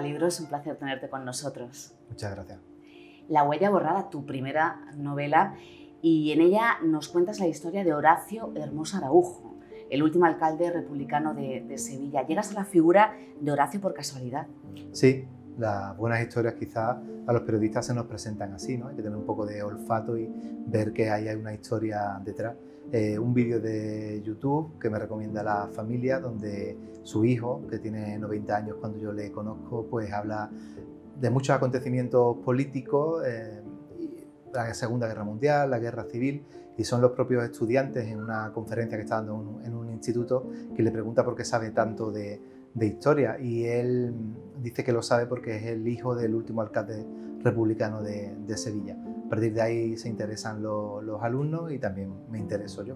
Libro, es un placer tenerte con nosotros. Muchas gracias. La huella borrada, tu primera novela, y en ella nos cuentas la historia de Horacio Hermosa Araujo, el último alcalde republicano de Sevilla. ¿Llegas a la figura de Horacio por casualidad? Sí, las buenas historias quizás a los periodistas se nos presentan así, ¿no? Hay que tener un poco de olfato y ver que ahí hay una historia detrás. Un vídeo de YouTube que me recomienda la familia, donde su hijo, que tiene 90 años cuando yo le conozco, pues habla de muchos acontecimientos políticos, la Segunda Guerra Mundial, la Guerra Civil, y son los propios estudiantes en una conferencia que está dando en un instituto que le pregunta por qué sabe tanto de historia, y él dice que lo sabe porque es el hijo del último alcalde republicano de Sevilla. A partir de ahí se interesan los alumnos y también me intereso yo.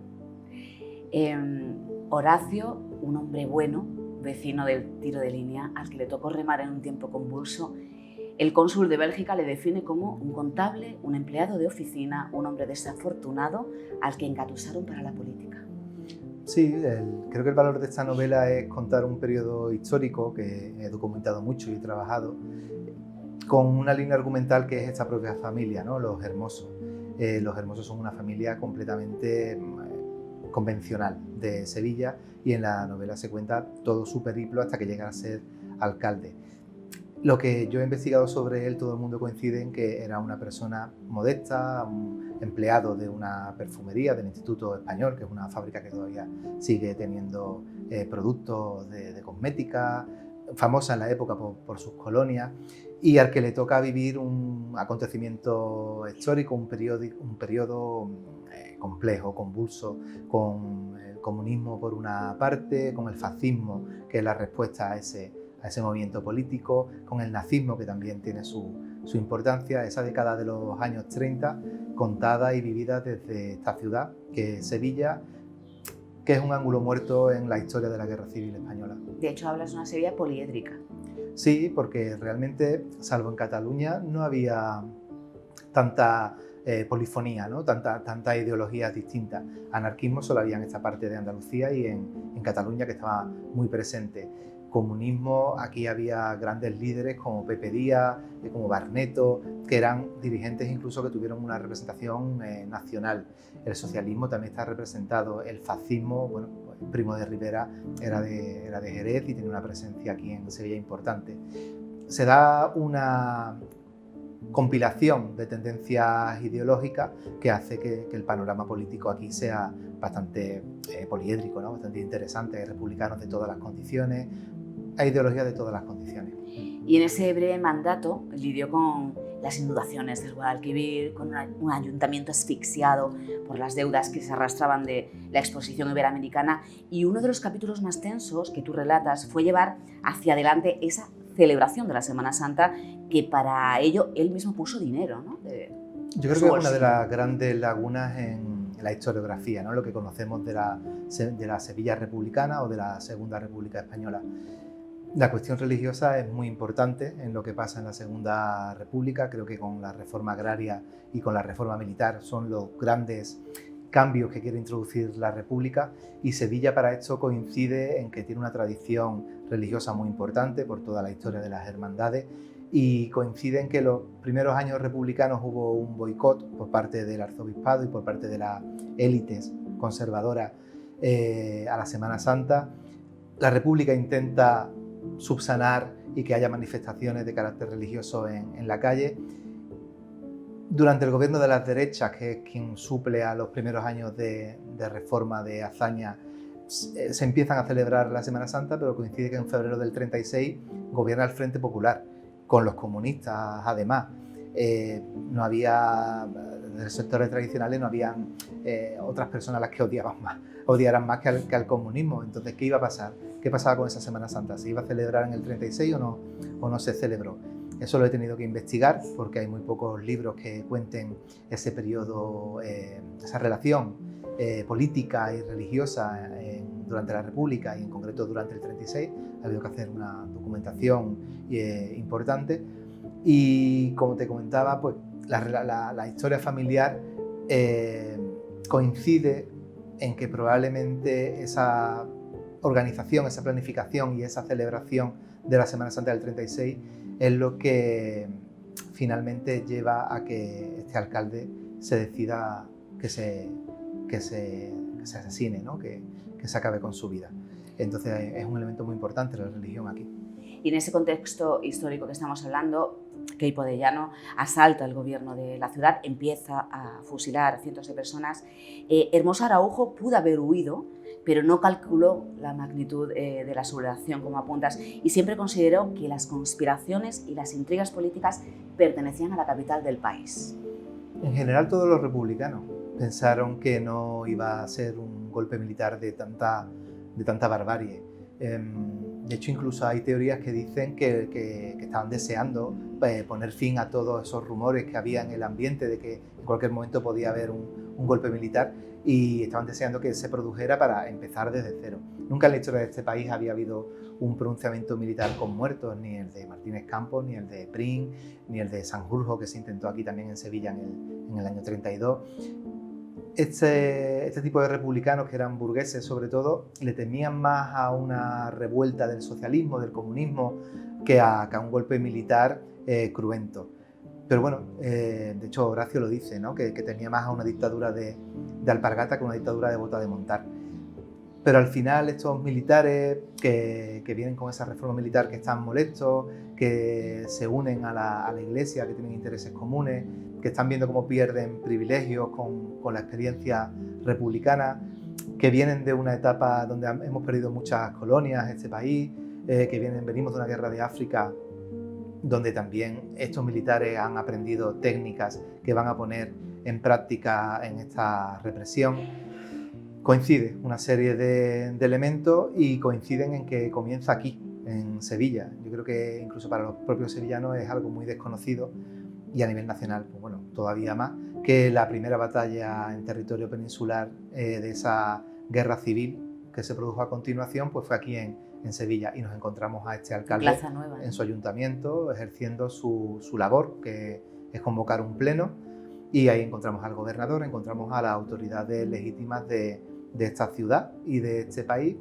Horacio, un hombre bueno, vecino del tiro de línea, al que le tocó remar en un tiempo convulso. El cónsul de Bélgica le define como un contable, un empleado de oficina, un hombre desafortunado al que engatusaron para la política. Sí, creo que el valor de esta novela es contar un periodo histórico que he documentado mucho y he trabajado, con una línea argumental que es esta propia familia, ¿no? Los Hermosos. Los Hermosos son una familia completamente convencional de Sevilla, y en la novela se cuenta todo su periplo hasta que llega a ser alcalde. Lo que yo he investigado sobre él, todo el mundo coincide en que era una persona modesta, un empleado de una perfumería del Instituto Español, que es una fábrica que todavía sigue teniendo productos de cosmética, famosa en la época por sus colonias, y al que le toca vivir un acontecimiento histórico, un periodo complejo, convulso, con el comunismo por una parte, con el fascismo, que es la respuesta a ese movimiento político, con el nazismo, que también tiene su importancia, esa década de los años 30, contada y vivida desde esta ciudad, que es Sevilla, que es un ángulo muerto en la historia de la Guerra Civil Española. De hecho, hablas de una Sevilla poliédrica. Sí, porque realmente, salvo en Cataluña, no había tanta polifonía, ¿no? Tanta ideologías distintas. Anarquismo solo había en esta parte de Andalucía y en Cataluña, que estaba muy presente. Comunismo, aquí había grandes líderes como Pepe Díaz, como Barneto, que eran dirigentes incluso que tuvieron una representación nacional. El socialismo también está representado. El fascismo, bueno, pues Primo de Rivera era de Jerez y tenía una presencia aquí en Sevilla importante. Se da una compilación de tendencias ideológicas que hace que el panorama político aquí sea bastante poliédrico, ¿no? Bastante interesante. Hay republicanos de todas las condiciones, hay ideologías de todas las condiciones. Y en ese breve mandato lidió con las inundaciones del Guadalquivir, con un ayuntamiento asfixiado por las deudas que se arrastraban de la exposición iberoamericana, y uno de los capítulos más tensos que tú relatas fue llevar hacia adelante esa celebración de la Semana Santa, que para ello él mismo puso dinero, ¿no? Yo creo que es una de las grandes lagunas en la historiografía, ¿no? Lo que conocemos de la Sevilla republicana o de la Segunda República Española. La cuestión religiosa es muy importante en lo que pasa en la Segunda República. Creo que con la reforma agraria y con la reforma militar son los grandes cambios que quiere introducir la República, y Sevilla para esto coincide en que tiene una tradición religiosa muy importante por toda la historia de las hermandades, y coincide en que los primeros años republicanos hubo un boicot por parte del arzobispado y por parte de las élites conservadoras a la Semana Santa. La República intenta subsanar y que haya manifestaciones de carácter religioso en la calle. Durante el gobierno de las derechas, que es quien suple a los primeros años de reforma de Azaña, se empiezan a celebrar la Semana Santa, pero coincide que en febrero del 36 gobierna el Frente Popular, con los comunistas además. No había, de los sectores tradicionales, no habían otras personas a las que odiaran más que al comunismo. Entonces, ¿qué iba a pasar? ¿Qué pasaba con esa Semana Santa? ¿Se iba a celebrar en el 36 o no se celebró? Eso lo he tenido que investigar porque hay muy pocos libros que cuenten ese periodo, esa relación política y religiosa durante la República, y en concreto durante el 36. Ha habido que hacer una documentación importante, y como te comentaba, pues la historia familiar coincide en que probablemente esa organización, esa planificación y esa celebración de la Semana Santa del 36 es lo que finalmente lleva a que este alcalde se decida que se asesine, ¿no? que se acabe con su vida. Entonces es un elemento muy importante la religión aquí. Y en ese contexto histórico que estamos hablando, Queipo de Llano asalta el gobierno de la ciudad, empieza a fusilar a cientos de personas. Hermoso Araujo pudo haber huido, pero no calculó la magnitud de la sublevación, como apuntas, y siempre consideró que las conspiraciones y las intrigas políticas pertenecían a la capital del país. En general, todos los republicanos pensaron que no iba a ser un golpe militar de tanta barbarie. De hecho, incluso hay teorías que dicen que estaban deseando poner fin a todos esos rumores que había en el ambiente de que en cualquier momento podía haber un golpe militar, y estaban deseando que se produjera para empezar desde cero. Nunca en la historia de este país había habido un pronunciamiento militar con muertos, ni el de Martínez Campos, ni el de Prim, ni el de Sanjurjo, que se intentó aquí también en Sevilla en el año 32. Este tipo de republicanos, que eran burgueses sobre todo, le temían más a una revuelta del socialismo, del comunismo, que a un golpe militar cruento. Pero bueno, de hecho Horacio lo dice, ¿no? que tenía más a una dictadura de alpargata que una dictadura de bota de montar. Pero al final estos militares que vienen con esa reforma militar, que están molestos, que se unen a la iglesia, que tienen intereses comunes, que están viendo cómo pierden privilegios con la experiencia republicana, que vienen de una etapa donde hemos perdido muchas colonias en este país, que venimos de una guerra de África, donde también estos militares han aprendido técnicas que van a poner en práctica en esta represión. Coincide una serie de elementos y coinciden en que comienza aquí, en Sevilla. Yo creo que incluso para los propios sevillanos es algo muy desconocido, y a nivel nacional, pues bueno, todavía más, que la primera batalla en territorio peninsular de esa guerra civil que se produjo a continuación, pues fue aquí en Sevilla, y nos encontramos a este alcalde en su ayuntamiento ejerciendo su labor, que es convocar un pleno, y ahí encontramos al gobernador, encontramos a las autoridades legítimas de esta ciudad y de este país,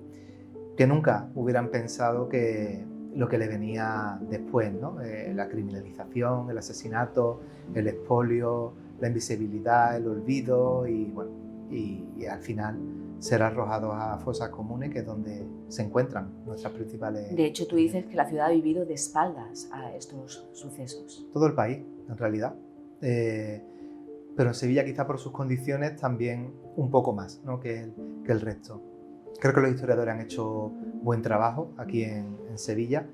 que nunca hubieran pensado que lo que le venía después, ¿no? La criminalización, el asesinato, el expolio, la invisibilidad, el olvido, y bueno, y al final ser arrojados a fosas comunes, que es donde se encuentran nuestras principales... De hecho, tú dices que la ciudad ha vivido de espaldas a estos sucesos. Todo el país, en realidad. Pero en Sevilla, quizá por sus condiciones, también un poco más, ¿no? que el resto. Creo que los historiadores han hecho buen trabajo aquí en Sevilla,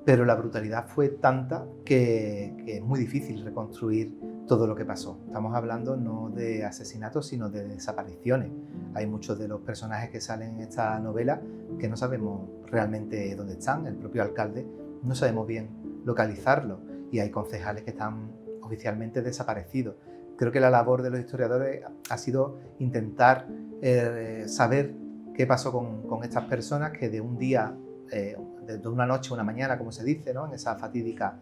pero la brutalidad fue tanta que es muy difícil reconstruir todo lo que pasó. Estamos hablando no de asesinatos, sino de desapariciones. Hay muchos de los personajes que salen en esta novela que no sabemos realmente dónde están. El propio alcalde no sabemos bien localizarlo, y hay concejales que están oficialmente desaparecidos. Creo que la labor de los historiadores ha sido intentar saber qué pasó con estas personas que de un día, de una noche a una mañana, como se dice, ¿no? En esa fatídica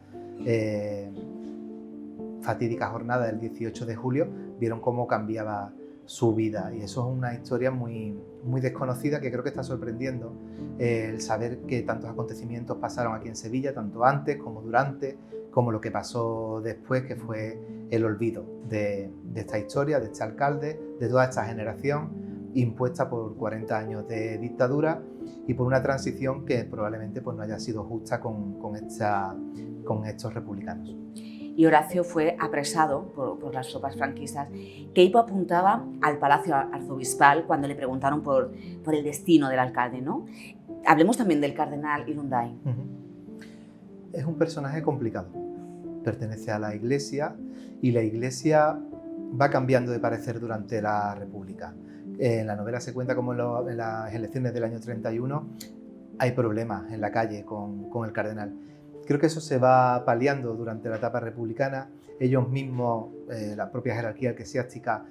jornada del 18 de julio, vieron cómo cambiaba su vida. Y eso es una historia muy, muy desconocida, que creo que está sorprendiendo el saber que tantos acontecimientos pasaron aquí en Sevilla, tanto antes como durante, como lo que pasó después, que fue el olvido de esta historia, de este alcalde, de toda esta generación impuesta por 40 años de dictadura y por una transición que probablemente pues, no haya sido justa con estos republicanos. Y Horacio fue apresado por las tropas franquistas. Queipo apuntaba al Palacio Arzobispal cuando le preguntaron por el destino del alcalde, ¿no? Hablemos también del cardenal Irunday. Es un personaje complicado. Pertenece a la Iglesia, y la Iglesia va cambiando de parecer durante la República. En la novela se cuenta cómo en las elecciones del año 31 hay problemas en la calle con el cardenal. Creo que eso se va paliando durante la etapa republicana. Ellos mismos, la propia jerarquía eclesiástica,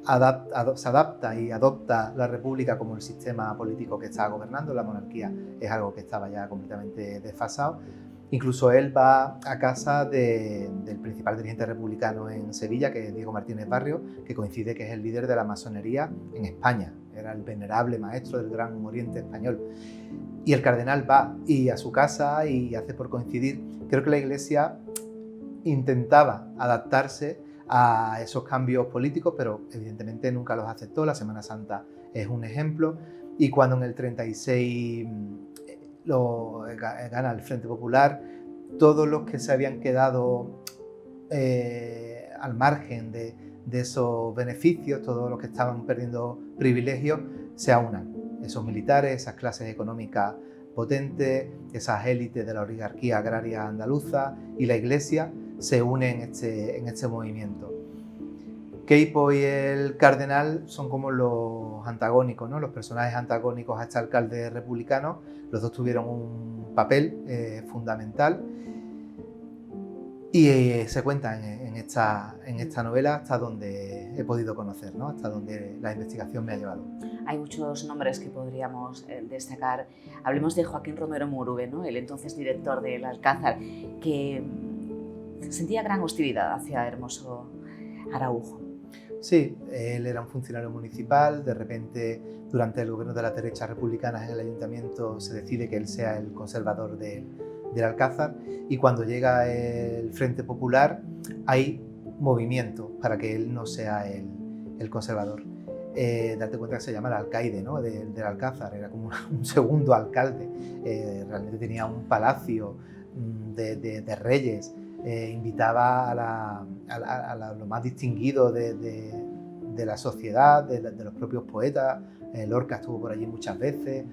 se adapta y adopta la república como el sistema político que está gobernando. La monarquía es algo que estaba ya completamente desfasado. Incluso él va a casa del principal dirigente republicano en Sevilla, que es Diego Martínez Barrio, que coincide que es el líder de la masonería en España. que era el venerable maestro del Gran Oriente español. Y el cardenal va y a su casa y hace por coincidir. Creo que la Iglesia intentaba adaptarse a esos cambios políticos, pero evidentemente nunca los aceptó. La Semana Santa es un ejemplo. Y cuando en el 36 gana el Frente Popular, todos los que se habían quedado al margen de esos beneficios, todos los que estaban perdiendo privilegios, se aunan. Esos militares, esas clases económicas potentes, esas élites de la oligarquía agraria andaluza y la Iglesia se unen en este movimiento. Queipo y el cardenal son como los antagónicos, ¿no? Los personajes antagónicos a este alcalde republicano. Los dos tuvieron un papel fundamental y se cuentan en esta novela hasta donde he podido conocer, ¿no? Hasta donde la investigación me ha llevado. Hay muchos nombres que podríamos destacar. Hablemos de Joaquín Romero Murube, ¿no? El entonces director del Alcázar, que sentía gran hostilidad hacia Hermoso Araujo. Sí, él era un funcionario municipal. De repente, durante el gobierno de las derechas republicanas en el ayuntamiento, se decide que él sea el conservador del Alcázar, y cuando llega el Frente Popular hay movimiento para que él no sea el conservador. Date cuenta que se llama el alcaide, ¿no? del Alcázar, era como un segundo alcalde. Realmente tenía un palacio de reyes. Invitaba a lo más distinguido de la sociedad, de los propios poetas. Lorca estuvo por allí muchas veces.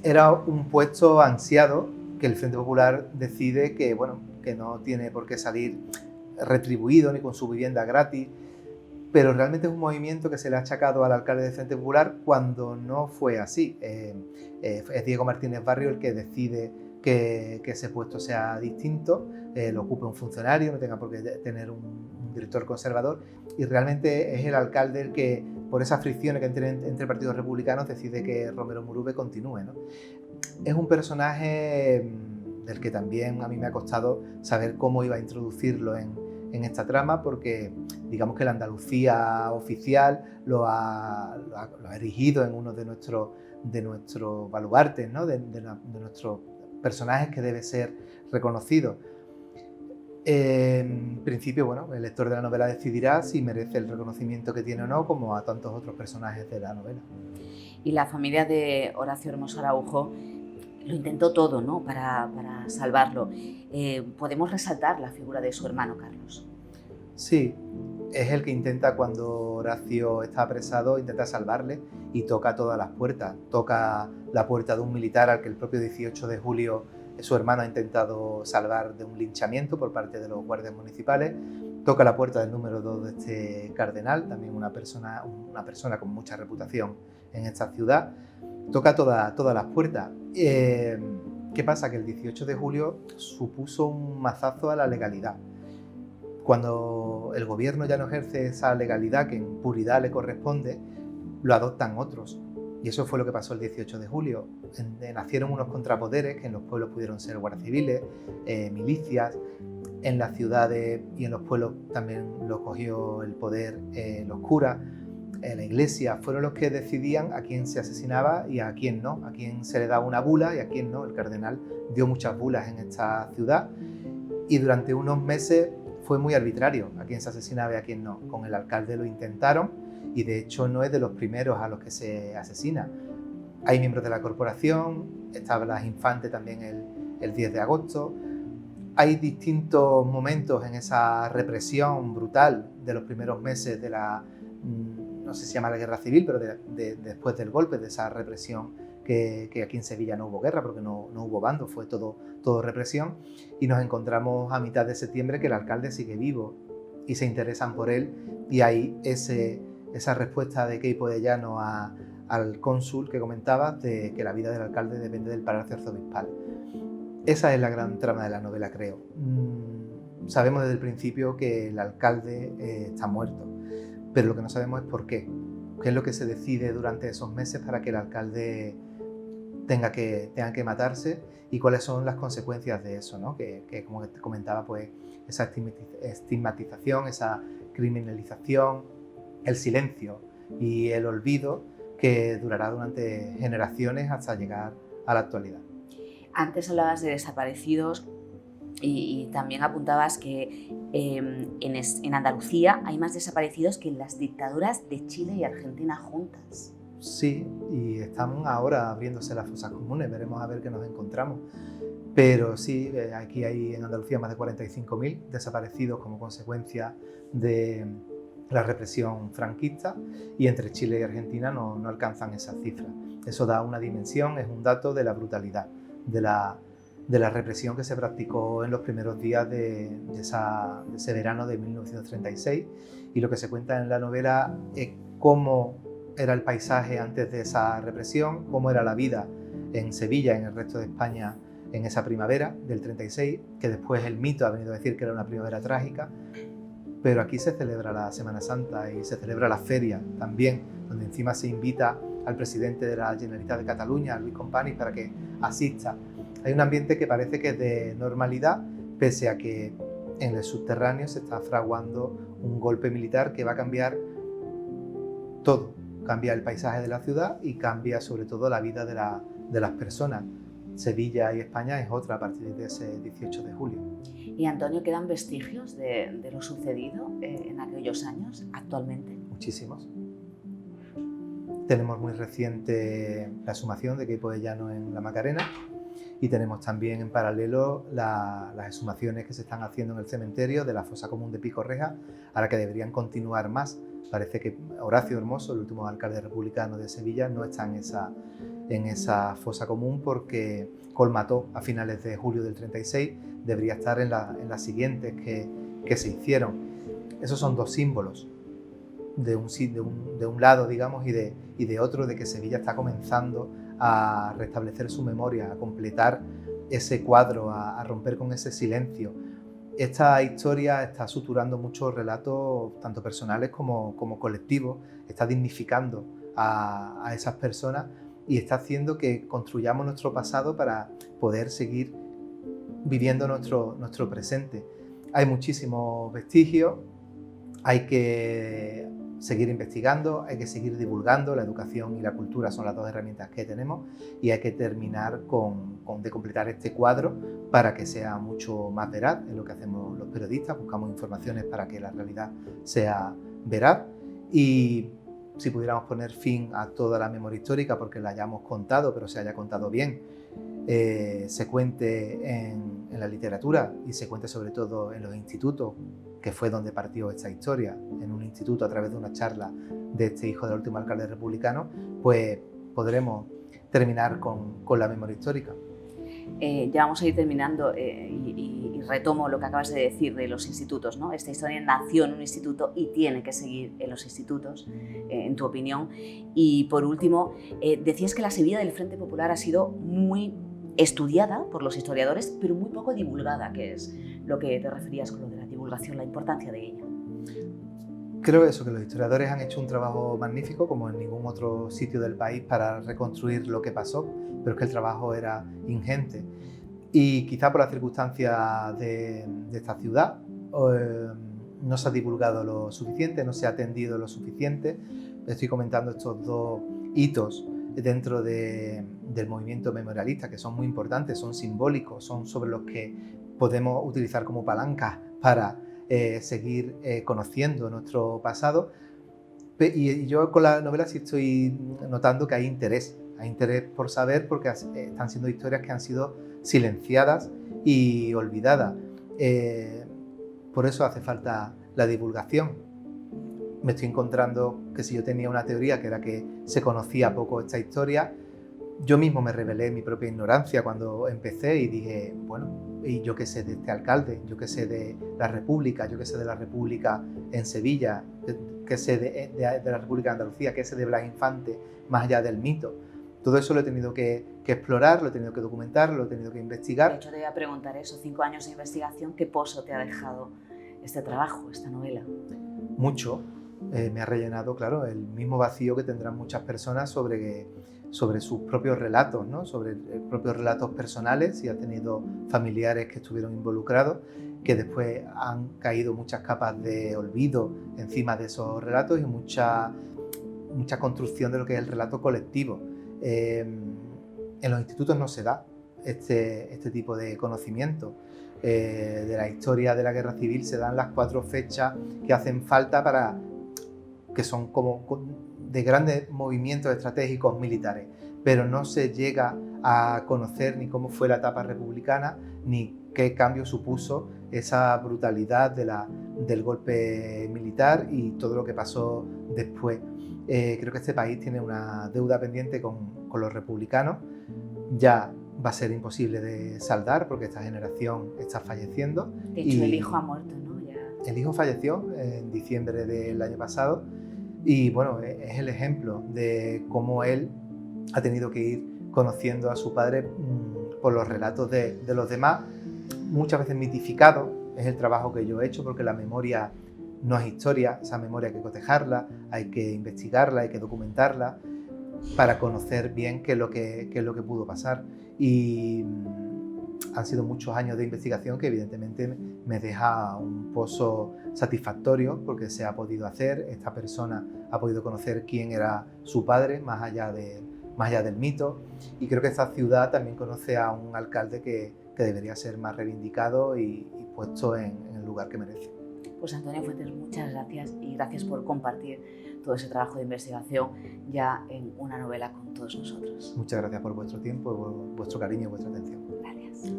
Era un puesto ansiado que el Frente Popular decide que no tiene por qué salir retribuido ni con su vivienda gratis, pero realmente es un movimiento que se le ha achacado al alcalde del Frente Popular cuando no fue así. Es Diego Martínez Barrio el que decide que ese puesto sea distinto, lo ocupe un funcionario, no tenga por qué tener un director conservador, y realmente es el alcalde el que, por esas fricciones que entre partidos republicanos, decide que Romero Murube continúe, ¿no? Es un personaje del que también a mí me ha costado saber cómo iba a introducirlo en esta trama, porque digamos que la Andalucía oficial lo ha erigido en uno de nuestros baluartes, ¿no? de nuestros personajes que debe ser reconocido. En principio, el lector de la novela decidirá si merece el reconocimiento que tiene o no, como a tantos otros personajes de la novela. Y la familia de Horacio Hermoso Araujo lo intentó todo, ¿no? para salvarlo. Podemos resaltar la figura de su hermano Carlos. Sí, es el que intenta, cuando Horacio está apresado, intenta salvarle y toca todas las puertas. Toca la puerta de un militar al que el propio 18 de julio su hermano ha intentado salvar de un linchamiento por parte de los guardias municipales. Toca la puerta del número 2 de este cardenal, también una persona con mucha reputación en esta ciudad. Toca todas las puertas. ¿Qué pasa? Que el 18 de julio supuso un mazazo a la legalidad. Cuando el gobierno ya no ejerce esa legalidad que en puridad le corresponde, lo adoptan otros. Y eso fue lo que pasó el 18 de julio. Nacieron unos contrapoderes que en los pueblos pudieron ser guardias civiles, milicias. En las ciudades y en los pueblos también lo cogió el poder los curas. La iglesia fueron los que decidían a quién se asesinaba y a quién no, a quién se le daba una bula y a quién no. El cardenal dio muchas bulas en esta ciudad y durante unos meses fue muy arbitrario a quién se asesinaba y a quién no. Con el alcalde lo intentaron y de hecho no es de los primeros a los que se asesina. Hay miembros de la corporación, estaba Blas Infante también el 10 de agosto. Hay distintos momentos en esa represión brutal de los primeros meses de la, no sé si se llama la guerra civil, pero después del golpe, de esa represión que aquí en Sevilla no hubo guerra porque no hubo bando, fue todo represión, y nos encontramos a mitad de septiembre que el alcalde sigue vivo y se interesan por él, y hay esa respuesta de Queipo de Llano al cónsul que comentabas, de que la vida del alcalde depende del palacio arzobispal. Esa es la gran trama de la novela, creo. Sabemos desde el principio que el alcalde está muerto, pero lo que no sabemos es por qué. ¿Qué es lo que se decide durante esos meses para que el alcalde tenga que matarse y cuáles son las consecuencias de eso, ¿no? Que como te comentaba, pues esa estigmatización, esa criminalización, el silencio y el olvido que durará durante generaciones hasta llegar a la actualidad. Antes hablabas de desaparecidos y también apuntabas que en Andalucía hay más desaparecidos que en las dictaduras de Chile y Argentina juntas. Sí, y están ahora abriéndose las fosas comunes, veremos a ver qué nos encontramos. Pero sí, aquí hay en Andalucía más de 45.000 desaparecidos como consecuencia de la represión franquista, y entre Chile y Argentina no alcanzan esas cifras. Eso da una dimensión, es un dato de la brutalidad, de la represión que se practicó en los primeros días de ese verano de 1936, y lo que se cuenta en la novela es cómo era el paisaje antes de esa represión, cómo era la vida en Sevilla y en el resto de España en esa primavera del 36, que después el mito ha venido a decir que era una primavera trágica, pero aquí se celebra la Semana Santa y se celebra la feria también, donde encima se invita al presidente de la Generalitat de Cataluña, Luis Companys, para que asista. Hay un ambiente que parece que es de normalidad, pese a que en el subterráneo se está fraguando un golpe militar que va a cambiar todo. Cambia el paisaje de la ciudad y cambia sobre todo la vida de las personas. Sevilla y España es otra a partir de ese 18 de julio. Y Antonio, ¿quedan vestigios de lo sucedido en aquellos años actualmente? Muchísimos. Tenemos muy reciente la exhumación de Queipo de Llano en la Macarena, y tenemos también en paralelo las exhumaciones que se están haciendo en el cementerio de la fosa común de Pico Reja, ahora que deberían continuar más. Parece que Horacio Hermoso, el último alcalde republicano de Sevilla, no está en esa fosa común porque colmató a finales de julio del 36, debería estar en las siguientes que se hicieron. Esos son dos símbolos, de un lado, digamos, y de otro, de que Sevilla está comenzando a restablecer su memoria, a completar ese cuadro, a romper con ese silencio. Esta historia está suturando muchos relatos, tanto personales como colectivos, está dignificando a esas personas y está haciendo que construyamos nuestro pasado para poder seguir viviendo nuestro presente. Hay muchísimos vestigios, hay que seguir investigando, hay que seguir divulgando. La educación y la cultura son las dos herramientas que tenemos, y hay que terminar de completar este cuadro para que sea mucho más veraz. Es lo que hacemos los periodistas, buscamos informaciones para que la realidad sea veraz, y si pudiéramos poner fin a toda la memoria histórica porque la hayamos contado, pero se haya contado bien, se cuente en la literatura y se cuente sobre todo en los institutos, que fue donde partió esta historia, en un instituto a través de una charla de este hijo del último alcalde republicano, pues podremos terminar con la memoria histórica. Ya vamos a ir terminando y retomo lo que acabas de decir de los institutos, ¿no? Esta historia nació en un instituto y tiene que seguir en los institutos, en tu opinión. Y por último, decías que la Sevilla del Frente Popular ha sido muy estudiada por los historiadores, pero muy poco divulgada, que es lo que te referías con lo de la divulgación, la importancia de ella. Creo eso, que los historiadores han hecho un trabajo magnífico, como en ningún otro sitio del país, para reconstruir lo que pasó, pero es que el trabajo era ingente. Y quizá por las circunstancias de esta ciudad no se ha divulgado lo suficiente, no se ha atendido lo suficiente. Estoy comentando estos dos hitos dentro del movimiento memorialista, que son muy importantes, son simbólicos, son sobre los que podemos utilizar como palancas para seguir conociendo nuestro pasado. Y yo con la novela sí estoy notando que hay interés por saber, porque están siendo historias que han sido silenciadas y olvidadas. Por eso hace falta la divulgación. Me estoy encontrando que si yo tenía una teoría que era que se conocía poco esta historia, yo mismo me revelé mi propia ignorancia cuando empecé y dije, bueno, ¿y yo qué sé de este alcalde? ¿Yo qué sé de la República? ¿Yo qué sé de la República en Sevilla? ¿Qué sé de la República de Andalucía? ¿Qué sé de Blas Infante más allá del mito? Todo eso lo he tenido que explorar, lo he tenido que documentar, lo he tenido que investigar. De hecho, te voy a preguntar eso, 5 años de investigación, ¿qué pozo te ha dejado este trabajo, esta novela? Mucho. Me ha rellenado, claro, el mismo vacío que tendrán muchas personas sobre sus propios relatos, ¿no? Sobre propios relatos personales, si ha tenido familiares que estuvieron involucrados, que después han caído muchas capas de olvido encima de esos relatos y mucha construcción de lo que es el relato colectivo. En los institutos no se da este tipo de conocimiento. De la historia de la guerra civil se dan las 4 fechas que hacen falta que son como de grandes movimientos estratégicos militares, pero no se llega a conocer ni cómo fue la etapa republicana, ni qué cambio supuso esa brutalidad del golpe militar y todo lo que pasó después. Creo que este país tiene una deuda pendiente con los republicanos. Ya va a ser imposible de saldar porque esta generación está falleciendo. De hecho, el hijo ha muerto, ¿no? Ya. El hijo falleció en diciembre del año pasado y bueno, es el ejemplo de cómo él ha tenido que ir conociendo a su padre por los relatos de los demás, muchas veces mitificado. Es el trabajo que yo he hecho porque la memoria no es historia, esa memoria hay que cotejarla, hay que investigarla, hay que documentarla para conocer bien qué es lo que pudo pasar. Y han sido muchos años de investigación que evidentemente me deja un pozo satisfactorio porque se ha podido hacer, esta persona ha podido conocer quién era su padre más allá del mito, y creo que esta ciudad también conoce a un alcalde que debería ser más reivindicado y puesto en el lugar que merece. Pues Antonio Fuentes, muchas gracias y gracias por compartir todo ese trabajo de investigación ya en una novela con todos nosotros. Muchas gracias por vuestro tiempo, por vuestro cariño y vuestra atención. Gracias.